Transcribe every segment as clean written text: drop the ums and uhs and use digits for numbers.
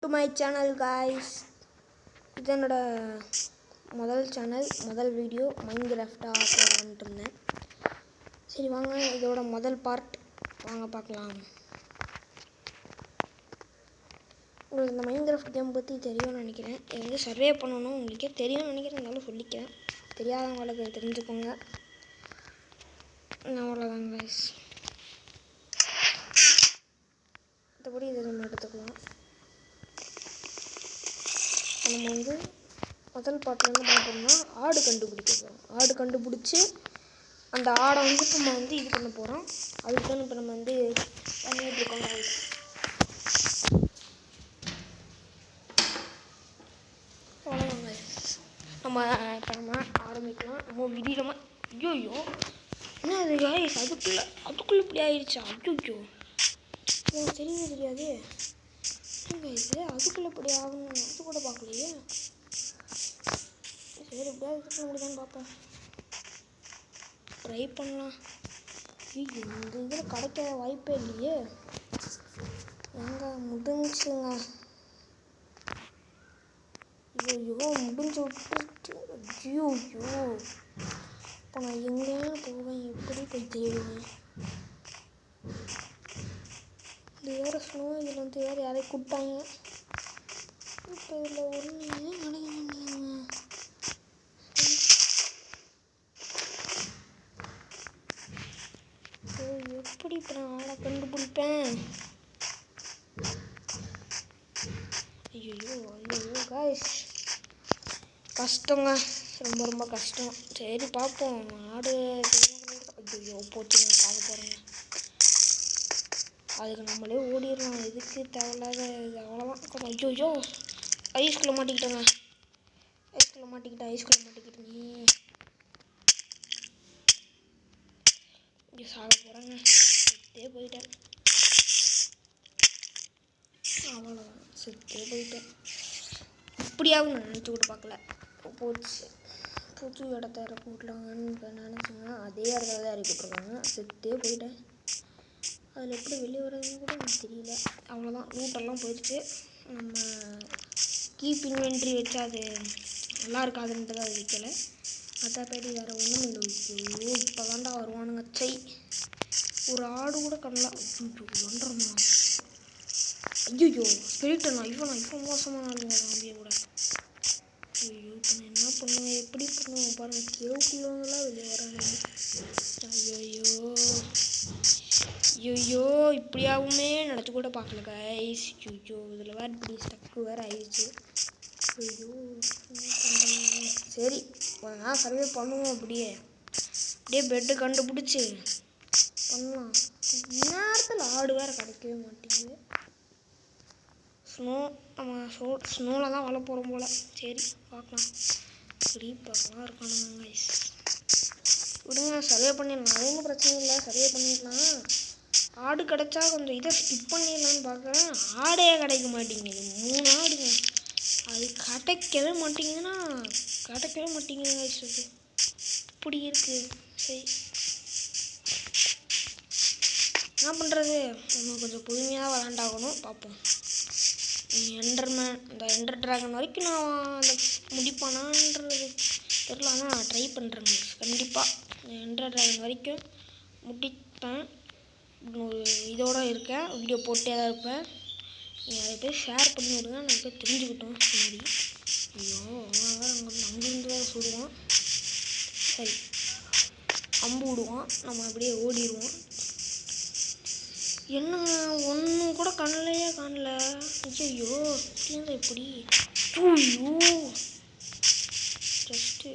To my channel guys. இது என்னோட முதல் சேனல், முதல் வீடியோ மைன்கிராஃப்டாக அப்லோட் பண்ணிட்டு இருந்தேன். சரி வாங்க, இதோட முதல் பார்ட் வாங்க பார்க்கலாம். உங்களுக்கு இந்த மைன்கிராஃப்ட் கேம் பற்றி தெரியும்னு நினைக்கிறேன். இது வந்து சர்வே பண்ணணும், உங்களுக்கே தெரியும்னு நினைக்கிறேன், இருந்தாலும் சொல்லிக்கிறேன். தெரியாதவங்களுக்கு தெரிஞ்சுக்கோங்க. அவ்வளோதாங்க காய்ஸ். மற்றபடி இதை நம்ம எடுத்துக்கலாம். நம்ம வந்து முதல் பாட்டில் என்ன பண்ண போகிறோம்னா ஆடு கண்டுபிடிக்க போகிறோம். ஆடு கண்டுபிடிச்சி அந்த ஆடை வந்து நம்ம வந்து இது பண்ண போகிறோம். அதுக்கு தான் இப்போ நம்ம வந்து பண்ணிகிட்ருக்கோம். அவ்வளோதாங்க. நம்ம ஆரம்பிக்கலாம். நம்ம விடியமா ஐயோ என்ன அது காய்ஸ், அதுக்குள்ளே இப்படி ஆயிடுச்சா? ஐயோ எனக்கு தெரியவே தெரியாது. இது அதுக்குள்ளே இப்படி ஆகணும், அது கூட பார்க்கலையே. சரி எப்படியாவது இது பண்ண முடியுதான்னு பார்ப்பேன், ட்ரை பண்ணலாம். இந்த இதில் கிடைக்காத வாய்ப்பே இல்லையே. எங்கே முடிஞ்சுங்க? ஐயோ முடிஞ்சு விட்டுட்டு. ஐயோ இப்போ நான் எங்கேயும் போவேன், எப்படி போய் தேடுவேன்? இது வேறு ஸ்னோ, இதில் வந்து வேறு யாரையும் கூப்பிட்டாங்க. இப்போ இதில் ஒன்று கிடைக்க மாட்டேங்க. எப்படி இப்போ நான் ஆளை கண்டுபிடிப்பேன்? ஐயோ காய்ஸ், கஷ்டங்க, ரொம்ப கஷ்டம். சரி பார்ப்போம். ஆடு ஐயோ போச்சுங்க, சாக போகிறேங்க. அதுக்கு நம்மளே ஓடிடலாம், எதுக்கு தேவையில்லாத இது? அவ்வளோதான். ஐயோ ஐஸ்குள்ளே மாட்டிக்கிட்டேங்க. ஐஸ்குள்ளே மாட்டிக்கிட்டேன். இங்கே சாக போகிறேங்க. செத்தே போயிட்டேன். அவ்வளோதான், செத்தே போயிட்டேன். இப்படியாவும் நான் நினச்சி கூட பார்க்கல. போச்சு, புது இடத்த இறக்கி விட்லாங்கன்னு நினச்சேங்க. அதே இடத்துல தான் இறக்கி விட்ருக்காங்க. செத்தே போயிட்டேன். அதில் எப்படி வெளியே வர்றதுன்னு கூட எனக்கு தெரியல. அவ்வளோதான், ரூட்டெல்லாம் போயிடுச்சு. நம்ம கீப் இன்வென்ட்ரி வச்சா அது நல்லா இருக்காதுன்ட்டு தான் அது வைக்கலை. மற்றபடி வேறு ஒன்றும் இல்லை. ஐயோ இப்போ தாண்டா வருவானுங்க. ஒரு ஆடு கூட பண்ணலாம். ஒன்றமா ஐயோ ஸ்பிரிட்டனா? இவன் மோசமான ஆளுங்க நம்பிய கூட. ஐயோ இப்போ நான் என்ன பண்ணுவேன், எப்படி பண்ணுவேன் பாருங்கள். கேவுக்குள்ளவங்களாம் வெளியே வராது. ஐயோ இப்படியாவுமே நினச்சி கூட பார்க்கல கைஸ். ஐயோ இதில் வேறு இப்படி ஸ்டக்கு வேறு ஆயிடுச்சு. ஐயோ சரி நான் சர்வே பண்ணுவோம். அப்படியே பெட்டு கண்டுபிடிச்சி பண்ணலாம். நேரத்தில் ஆடு வேறு கிடைக்கவே மாட்டேங்குது. ஸ்னோவில் தான் வள போகிறோம் போல். சரி பார்க்கலாம். பார்க்கலாம் இருக்கானுங்க கைஸ். விடுங்க, சர்வே பண்ணிடலாம். அது ஒன்றும் பிரச்சனை இல்லை, சர்வே பண்ணிடலாம். ஆடு கிடச்சா கொஞ்சம் இதை ஸ்கிப் பண்ணிடலான்னு பார்க்குறேன். ஆடே கிடைக்க மாட்டேங்குது. 3 ஆடுங்க. அது கிடைக்கவே மாட்டேங்குதுங்க கைஸ். இப்படி இருக்குது. சரி என்ன பண்ணுறது, நம்ம கொஞ்சம் பொறுமையாக விளாண்டாகணும். பார்ப்போம். இந்த எண்டர் ட்ராகன் வரைக்கும் நான் அந்த முடிப்பானான்றது தெரியல. ஆனால் நான் ட்ரை பண்ணுறேங்க கண்டிப்பாக. எண்டர் ட்ராகன் வரைக்கும் முடிப்பேன். இதோடு இருக்கேன், வீடியோ போட்டே தான் இருப்பேன். நீங்கள் நிறைய பேர் ஷேர் பண்ணி விடுங்க, நிறைய பேர் தெரிஞ்சுக்கிட்டோம். முன்னாடி ஐயோ அவன் வேறு அங்கேருந்து வேறு சுடுவான். சரி அம்பு விடுவான், நம்ம அப்படியே ஓடிடுவோம். என்னங்க ஒன்றும் கூட கண்ணிலையே காணல. ஐயோ தீர்ந்த எப்படி? ஐயோ ஜஸ்ட்டு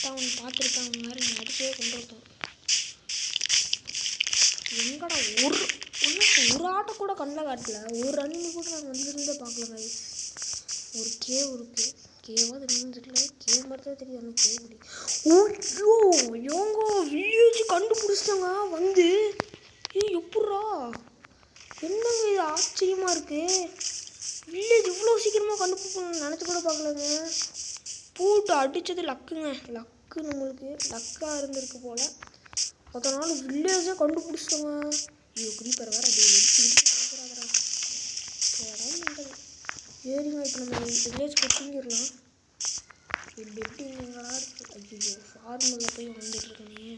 அவன் பார்த்துருக்கான். அவன் வேறு நடிச்சே கொண்டு வரத்தான். எங்கடா ஒரு ஆட்டை கூட கண்ணில் காட்டல. ஒரு அணில் கூட நான் வந்துருந்தே பார்க்கல கைஸ். ஒரு கேவ் இருக்குது. கேவாக தெரியும்னு தெரியல. கேவ் மாதிரி தான் தெரியும். அந்த கேவ் முடி. ஐயோ யோங்க வில்லேஜ் கண்டுபிடிச்சிட்டாங்க வந்து. எப்பட்றா? என்னங்க இது ஆச்சரியமாக இருக்குது. வில்லேஜ் இவ்வளோ சீக்கிரமாக கண்டுபிடிக்கணும்னு நினச்சி கூட பார்க்கலங்க. போட்டு அடித்தது லக்குங்க. லக்கு நம்மளுக்கு லக்காக இருந்திருக்கு போல். அதனால் வில்லேஜை கண்டுபிடிச்சிட்டோங்க. ஐயோ கிரீப்பர் வேறு அப்படியே எடுத்து கிடக்குறாங்கடா. சரிங்க, இப்போ நம்ம வில்லேஜ் கொட்டிங்கிடலாம். பெட்டு எங்கெங்களா இருக்குது? ஐயோ, ஃபார்மில் போய் வந்துட்டுருக்கேனே.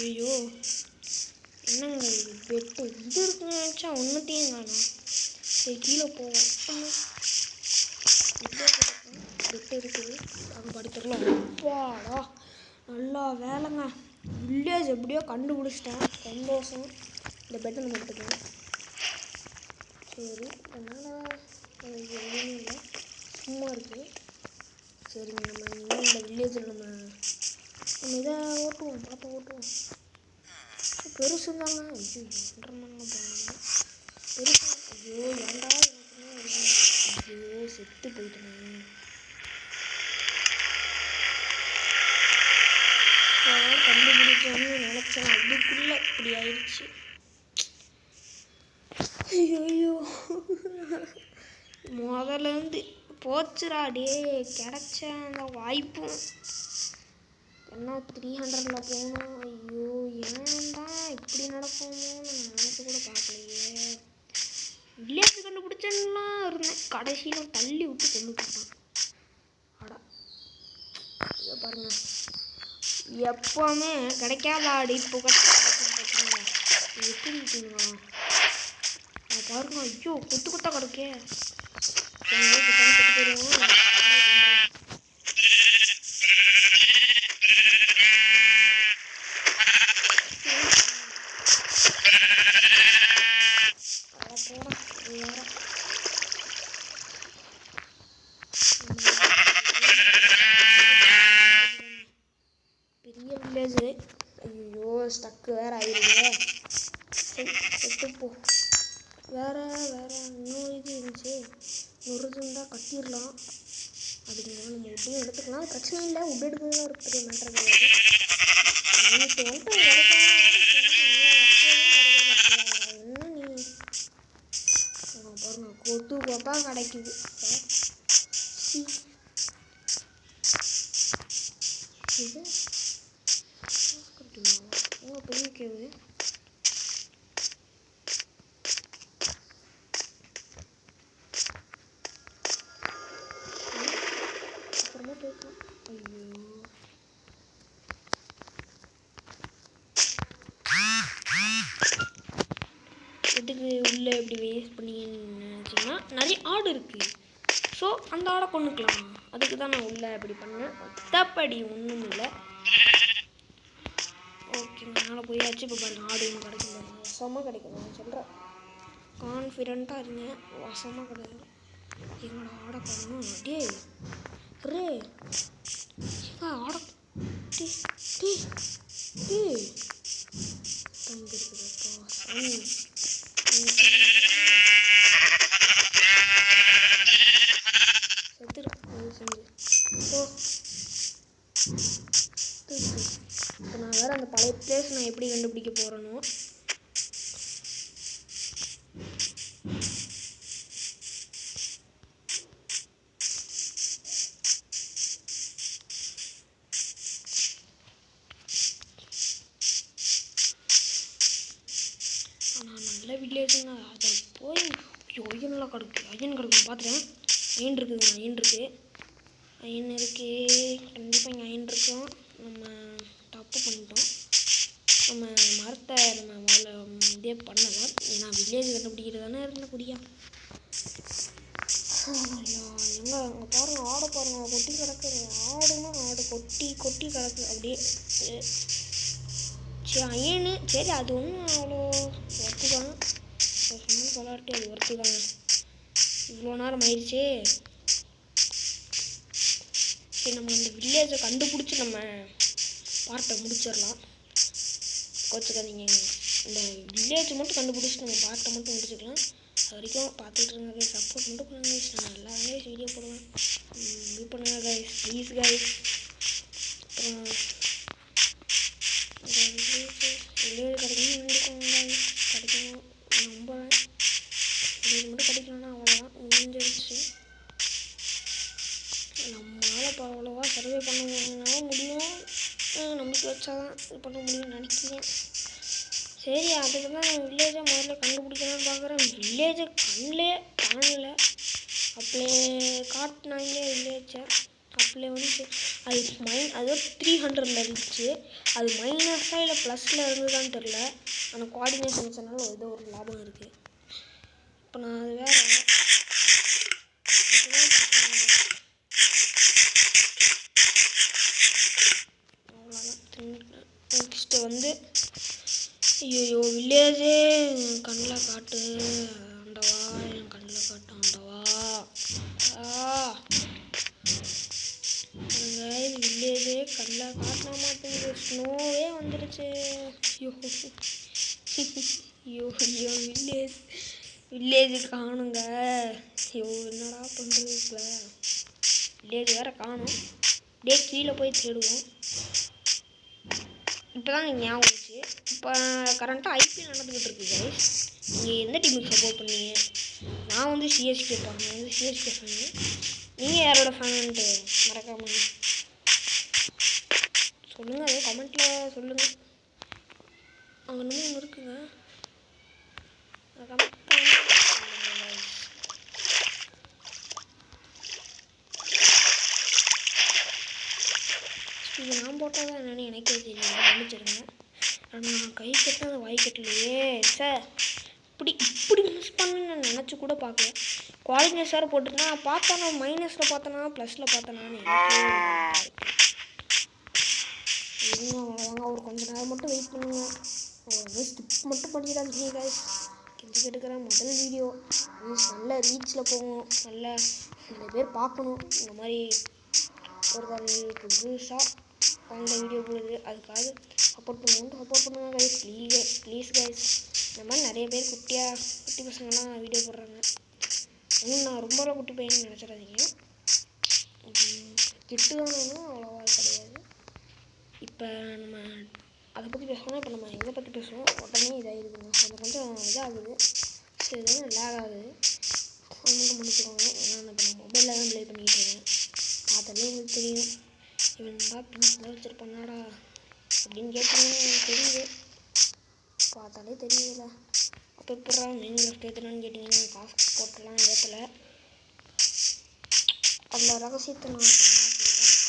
ஐயோ, என்னங்க இது பெட்டு இது இருக்குன்னு நினச்சா ஒன்றுத்தையும் காணும். சரி, கீழே போவோம். பெட்டு இருக்குது, அங்கே படுத்துடலாம். அப்பாடா, நல்லா வேலைங்க. வில்லேஜ் எப்படியோ கண்டுபிடிச்சிட்டேன், சந்தோஷம். இந்த பெட்டை நம்ம எடுத்துக்கலாம். சரி, அதனால் எதுவுமே இல்லை, சும்மா இருக்குது. சரிங்க, நம்ம இனிமேல் இந்த வில்லேஜில் நம்ம இதை ஓட்டுவோம், பாப்பா ஓட்டுவோம். பெருசு தாங்க. ஐயோ, 2.5 மணி போனாங்க பெருசு. ஐயோ, ஏன்டா எனக்கு. ஐயோ, செத்து போயிட்டேன். கண்டுபிடிச்சோன்னு நினச்சேன், அதுக்குள்ளே இப்படி ஆயிடுச்சு. ஐயோ, முதலேருந்து போச்சுடா. டே, கிடைச்ச அந்த வாய்ப்பும் என்ன 300ல் போகணும். ஐயோ, ஏன்டா இப்படி நடக்குமோன்னு நினச்சி கூட பார்க்கலையே. வில்லேஜ் கண்டுபிடிச்சேன்லாம் இருந்தேன், கடைசியில் தள்ளி விட்டு கொண்டு போட்டான். ஆடா, இதை பாருங்க, எப்போவுமே கிடைக்காத ஆடு இப்போ பார்த்தீங்களா எப்படி இருக்குங்களா பாருங்க. ஐயோ, கொத்து கொத்தா கிடக்கே. கொத்து போயிடுவோம். பெரிய வில்லேஜ். ஐயோ, ஸ்டக்கு வேற ஆயிடுது. எடுத்துப்போ. வேற இன்னொரு இது இருந்துச்சு, ஒரு இருந்தால் கட்டிடலாம். அதுக்கு மேலே நம்ம உட்டையும் எடுத்துக்கலாம், பிரச்சனை இல்லை. உட் எடுக்கிறது ஒரு பெரிய மேட்டர் கிடையாது. இப்போ வந்துட்டு என்ன நீ பாருங்க, கொத்து கொத்தா கிடைக்குது. இது பெரிய கேவு. அப்புறமா போய்க்கலாம். ஐயோ, எதுக்கு உள்ளே எப்படி வேஸ்ட் பண்ணிங்கன்னு நினச்சிங்கன்னா, நிறைய ஆடு இருக்குது. ஸோ அந்த ஆடை கொண்டுக்கலாம், அதுக்கு தான் நான் உள்ளே இப்படி பண்ணேன். மற்றபடி ஒன்றும் இல்லை. ஓகே, அதனால் போயாச்சு. இப்போ பாருங்க, ஆடு ஒன்று கிடைக்கும் பாருங்க, வசமாக கிடைக்கும். நான் சொல்கிறேன், கான்ஃபிடெண்ட்டாக இருங்க, வசமாக கிடையாது. எங்களோட ஆடை காணும். டே ரே ஆடை டே டே டே தங்கி இருக்குதுப்பா சாமி. செத்துரு செஞ்சு ஓ. இப்போ நான் வேறு அந்த பழைய பிளேஸ் நான் எப்படி கண்டுபிடிக்க போகிறேனோ. ஆனால் நல்ல வில்லேஜுங்க, அதை போய் ஒயனெலாம் அயன் கிடக்கும் பார்த்துட்டேன். அயன் இருக்குதுங்க, அயன் இருக்குது கண்டிப்பாக இங்கே அயன் இருக்கும். நம்ம தப்பு பண்ணிட்டோம், நம்ம மரத்தை நம்ம முதல்ல இதே பண்ணலை. ஏன்னா வில்லேஜ் கண்டுபிடிக்கிறது தானே இருந்த குடியா. எங்கே அங்கே பாருங்கள், ஆடை பாருங்கள், கொட்டி கிடக்குது. ஆடுன்னா ஆடு கொட்டி கிடக்கு அப்படியே. சரி, அயனு சரி, அது ஒன்றும் அவ்வளோ ஒர்த்து தான் சொன்னாலும் சொல்லாட்டி, அது ஒர்த்து தாங்க. இவ்வளோ நேரம் ஆயிடுச்சு. சரி, நம்ம அந்த வில்லேஜை கண்டுபிடிச்சி நம்ம பார்ட்டை முடிச்சிடலாம். கோச்சுக்காதீங்க, இந்த வில்லேஜ் மட்டும் கண்டுபிடிச்சி நம்ம பார்ட்டை மட்டும் முடிச்சுக்கலாம். அது வரைக்கும் பார்த்துட்டு இருங்க, சப்போர்ட் மட்டும் பண்ணுங்க. நான் நல்லா வீடியோ போடுவேன், இது பண்ணுங்க கைஸ், ப்ளீஸ் கைஸ். அப்புறம் வில்லேஜ் கிடைக்கணும், கிடைக்கணும் நம்புறேன். வில்லேஜ் மட்டும் கிடைக்கணும்னா அவ்வளோதான், முடிஞ்சிருச்சு. நம்மளால் இப்போ அவ்வளோவா சர்வே பண்ண முடியும், நம்பிக்கை வச்சா தான் இது பண்ண முடியும்னு நினைக்கிறேன். சரி அதுக்கு தான் வில்லேஜை முதல்ல கண்டுபிடிக்கணும்னு பார்க்குறேன். வில்லேஜை கண்ணிலே காணல. அப்படியே காட்டினாங்க வில்லேஜை. அப்படியே வந்துச்சு அது அது 300 இருந்துச்சு. அது மைனஸாக இல்லை ப்ளஸில் இருந்ததுதான் தெரில. ஆனால் கோஆர்டினேஷன் வச்சனால ஏதோ ஒரு லாபம் இருக்குது. இப்போ நான் அது வேறு அவ்வளோதான். நெக்ஸ்ட்டு வந்து ஐயோ வில்லேஜே கண்ணில் காட்டு ஆண்டவா, என் கண்ணில் காட்டு ஆண்டவா. வில்லேஜே கண்ணில் காட்ட மாட்டேங்குது. ஸ்னோவே வந்துடுச்சு. ஐயோ ஐயோ ஐயோ வில்லேஜ் காணுங்க. ஐயோ என்னடா பண்ணுறது? இப்போ வில்லேஜ் வேறு காணும். அப்படியே கீழே போய் தேடுவோம். இப்போ தான் ஞாபகம் வந்துச்சு. இப்போ கரண்ட்டாக ஐபிஎல் நடந்துக்கிட்டு இருக்குது கைஸ். நீங்கள் எந்த டீமுக்கு சப்போர்ட் பண்ணீங்க? நான் வந்து சிஎஸ்கே ஃபேன். வந்து சிஎஸ்கே ஃபேனு. நீங்கள் யாரோட ஃபேனுன்ட்டு மறக்காமல் சொல்லுங்கள். அதே கமெண்ட்டில் சொல்லுங்கள். அங்கே இன்னும் ஒன்று இருக்குங்க. இது நான் போட்டால் தான் என்னென்னு எனக்கே தெரியும். மன்னிச்சிருங்க. நான் கை கட்டின அந்த வாய் கட்டலையே சார். இப்படி மிஸ் பண்ண நான் நினச்சி கூட பார்க்கல. குவாலிட்டினஸ் வேறு போட்டுருந்தா பார்த்தோன்னா மைனஸில் பார்த்தோன்னா ப்ளஸில் பார்த்தோன்னான்னு எனக்கு அவ்வளோதாங்க. ஒரு கொஞ்சம் நேரம் மட்டும் வெயிட் பண்ணுங்க. ஒரு ஸ்டிப் மட்டும் பண்ணிடாதீங்க கைஸ். கெஞ்சி கெடுக்கிறேன். முதல் வீடியோ நல்ல ரீச்சில் போகணும். நிறைய பேர் பார்க்கணும். இந்த மாதிரி ஒரு புதுசாக அந்த வீடியோ போடுது. அதுக்காக சப்போர்ட் பண்ணுங்க கைஸ். Please guys. இந்த மாதிரி நிறைய பேர் குட்டி பசங்கள்லாம் வீடியோ போடுறாங்க. நான் ரொம்பலாம் குட்டி பையன்னு நினச்சிடாதீங்க. திட்டுதானும் அவ்வளோவா கிடையாது. இப்போ நம்ம அதை பற்றி பேசணும். இப்போ நம்ம எதை பற்றி பேசுவோம் உடனே இதாகிடுதுங்க. கொஞ்சம் இதாகுது. சரி இதுவும் லேக் ஆகுது. அவங்களுக்கு முடிச்சுக்கோங்க. ஏன்னா நான் இப்போ நான் மொபைலில் தான் ப்ளே பண்ணிக்கிட்டு இருக்கேன். பார்த்தாலே உங்களுக்கு தெரியும். இவன்டா பின்ஸில் வச்சுருப்பானாடா அப்படின்னு கேட்டீங்கன்னு எனக்கு தெரியுது. பார்த்தாலே தெரியுதுல்ல. அப்போ எப்படா மெயின் கிராஃப்ட் ஏற்றணும்னு கேட்டிங்கன்னா காசு போட்டுலாம் ஏற்றலை. அந்த ரகசியத்தை நான் சொல்கிறேன்.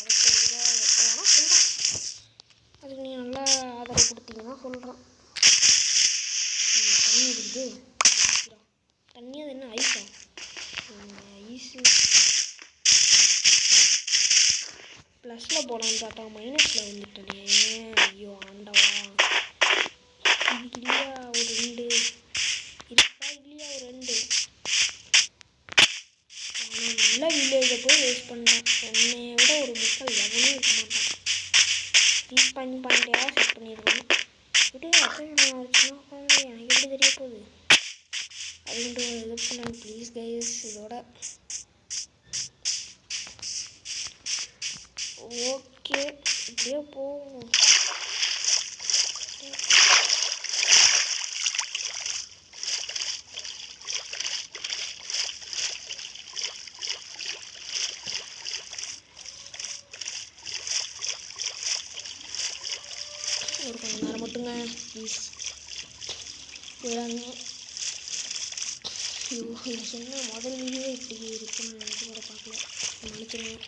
அதுக்கு வேணால் சொல்கிறேன். அதுக்கு நீங்கள் நல்லா ஆதரவு கொடுத்தீங்கன்னா சொல்கிறேன். தண்ணி இருக்குது. தண்ணி அது என்ன ஐஸா? ஐஸு ப்ளஸில் போகலான்னு பார்த்தா மைனஸில் வந்துட்டேனே. ஐயோ ஆண்டவா. இதுக்கு இல்லையா ஒரு 2 இருக்கா? இல்லையா ஒரு 2? ஆனால் நல்ல வில்லேஜை போய் வேஸ்ட் பண்ணுறேன். என்னையை விட ஒரு மக்கள் எவனும் இருக்க மாட்டான். பாயிண்டையாக செட் பண்ணிடுவேன். விட்டு அப்போ நான் ஒரு சின்ன குழந்தை எனக்கு எப்படி தெரிய போகுது அப்படின்ட்டு இது பண்ணேன். Please guys. இதோட ஓகே இப்படியே போவோம். ஒரு கொஞ்சம் நேரம் மட்டுங்க ப்ளீஸ் போயிடாதீங்க. ஐயோ எனக்கு என்ன முதல் வீடியோ இப்படி இருக்குன்னு நினச்சி கூட பார்க்கல. மன்னிச்சிருங்க.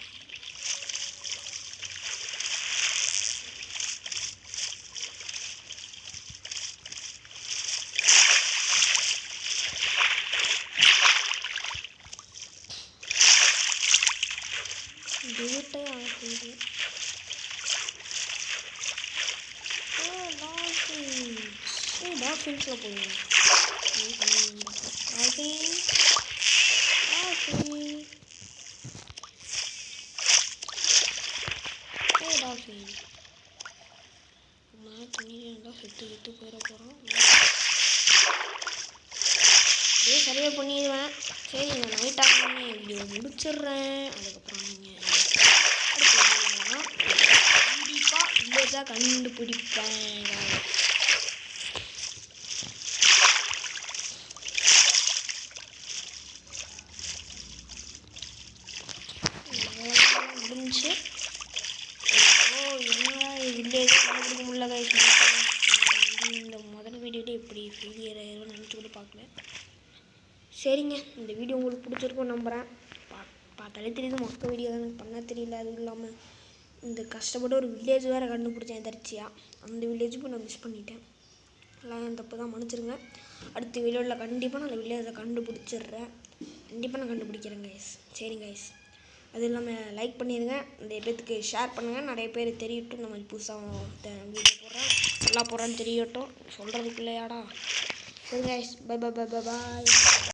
டேட்டே ஆகுது. டால்ஃபின்ஸில் போயிடுங்க. டால்ஃபின் தண்ணியில் செத்து போயிட போகிறோம். அப்படியே சர்வே பண்ணிடுவேன். சரி நான் நைட் ஆகணும்னு வீடியோ முடிச்சிடுறேன். அதுக்கப்புறம் நீங்கள் கண்டிப்பாக வில்லேஜாக கண்டுபிடிப்பேன். முடிஞ்சு என்னடா வில்லேஜ் கண்டுபிடிக்க முடியல கைஸ். இந்த முதல் வீடியோ பார்க்கல. சரிங்க, இந்த வீடியோ உங்களுக்கு பிடிச்சிருக்கும்னு நம்புகிறேன். பார்த்தாலே தெரியுது மொக்க வீடியோ தான், எனக்கு பண்ண தெரியல. அதுவும் இல்லாமல் இந்த கஷ்டப்பட்டு ஒரு வில்லேஜ் வேறு கண்டுபிடிச்சேன் எதர்ச்சியாக. அந்த வில்லேஜுக்கு நான் மிஸ் பண்ணிட்டேன். எல்லாம் என் தப்பு தான், மன்னிச்சிருங்க. அடுத்த வீடியோவில் கண்டிப்பாக நான் அந்த வில்லேஜை கண்டுபிடிச்சிடுறேன். கண்டிப்பாக நான் கண்டுபிடிக்கிறேன் கைஸ். சரி கைஸ், அது இல்லாமல் லைக் பண்ணிடுங்க, நிறைய பேர்த்துக்கு ஷேர் பண்ணுங்கள். நிறைய பேர் தெரியட்டும், இந்த மாதிரி புதுசாக வீடியோ போடுறேன், நல்லா போடுறேன்னு தெரியட்டும். சொல்கிறதுக்கு இல்லையாடா. சரி guys, bye bye bye bye பாய்.